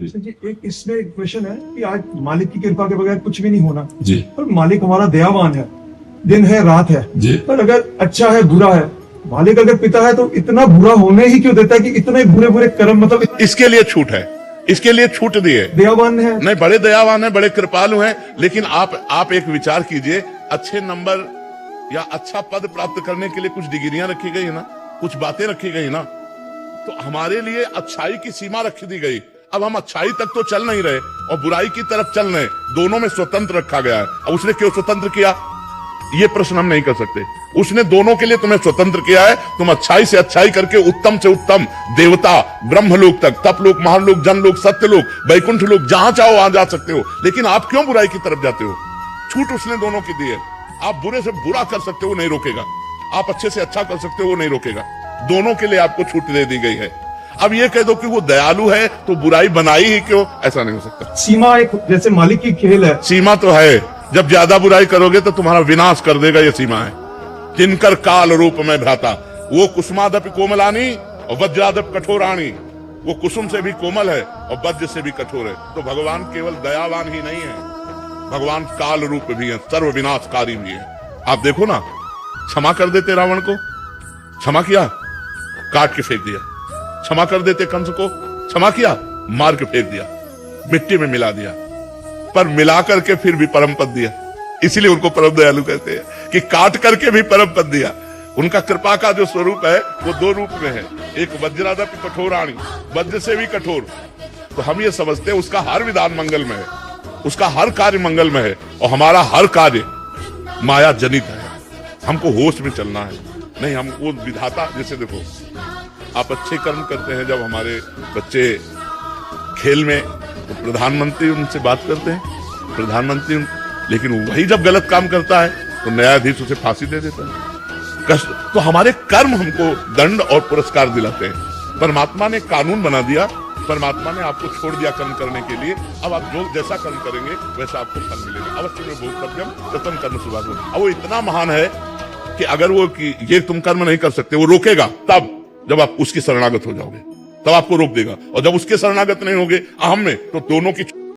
जी एक इसमें एक क्वेश्चन है कि आज मालिक की कृपा के बगैर कुछ भी नहीं होना जी। पर मालिक हमारा दयावान है, दिन है रात है जी। पर अगर अच्छा है बुरा है, मालिक अगर पिता है तो इतना बुरा होने ही क्यों देता है कि इतने बुरे बुरे कर्म, मतलब इसके लिए छूट है, इसके लिए छूट दी है। दयावान है। नहीं, बड़े दयावान है, बड़े कृपालु हैं, लेकिन आप एक विचार कीजिए, अच्छे नंबर या अच्छा पद प्राप्त करने के लिए कुछ डिग्रियां रखी गई है ना, कुछ बातें रखी गई ना, तो हमारे लिए अच्छाई की सीमा रख दी गई। अब हम अच्छाई तक तो चल नहीं रहे और बुराई की तरफ चल रहे, दोनों में स्वतंत्र रखा गया है। अब उसने क्यों स्वतंत्र किया, ये प्रश्न हम नहीं कर सकते। उसने दोनों के लिए तुम्हें स्वतंत्र किया है, तुम अच्छाई से अच्छाई करके उत्तम से उत्तम देवता ब्रह्मलोक तक, तपलोक, महालोक, जनलोक, सत्यलोक, वैकुंठ लोक, जहां चाहो वहां जा सकते हो। लेकिन आप क्यों बुराई की तरफ जाते हो? छूट उसने दोनों की दी है। आप बुरे से बुरा कर सकते हो, नहीं रोकेगा। आप अच्छे से अच्छा कर सकते हो, वो नहीं रोकेगा। दोनों के लिए आपको छूट दे दी गई है। अब ये कह दो कि वो दयालु है तो बुराई बनाई ही क्यों, ऐसा नहीं हो सकता। सीमा एक जैसे मालिक की खेल है। सीमा तो है, जब ज्यादा बुराई करोगे तो तुम्हारा विनाश कर देगा, ये सीमा है। किनकर काल रूप में भ्राता, वो कुसुमादपि कोमलानी और वज्रादप कठोरानी, वो कुसुम से भी कोमल है और वज्र से भी कठोर है। तो भगवान केवल दयावान ही नहीं है, भगवान काल रूप भी है, सर्व विनाशकारी भी है। आप देखो ना, क्षमा कर देते रावण को, क्षमा किया, काट के फेंक दिया। क्षमा कर देते कंस को, क्षमा किया, मार के फेंक दिया, मिट्टी में मिला दिया, पर मिला करके फिर भी परम पद दिया। इसीलिए उनको परम दयालु कहते हैं कि काट करके भी परम पद दिया। उनका कृपा का जो स्वरूप है वो दो रूप में है, एक वज्रादपि कठोराणी, वज्र से भी कठोर। तो हम ये समझते हैं उसका हर विधान मंगल में है, उसका हर कार्य मंगल में है, और हमारा हर कार्य माया जनित है। हमको होश में चलना है, नहीं हम वो विधाता। जैसे देखो, आप अच्छे कर्म करते हैं, जब हमारे बच्चे खेल में तो प्रधानमंत्री उनसे बात करते हैं, प्रधानमंत्री लेकिन वही जब गलत काम करता है तो न्यायाधीश उसे फांसी दे देता है। तो हमारे कर्म हमको दंड और पुरस्कार दिलाते हैं। परमात्मा ने कानून बना दिया, परमात्मा ने आपको छोड़ दिया कर्म करने के लिए। अब आप जो जैसा कर्म करेंगे वैसा आपको फल मिलेगा। अवश्य में भोक्तव्यम कृतं कर्म शुभाशुभम्। अब वो इतना महान है कि अगर वो कि ये तुम कर्म नहीं कर सकते, वो रोकेगा तब जब आप उसकी शरणागत हो जाओगे, तब आपको रोक देगा। और जब उसके शरणागत नहीं होगे अहम में, तो दोनों की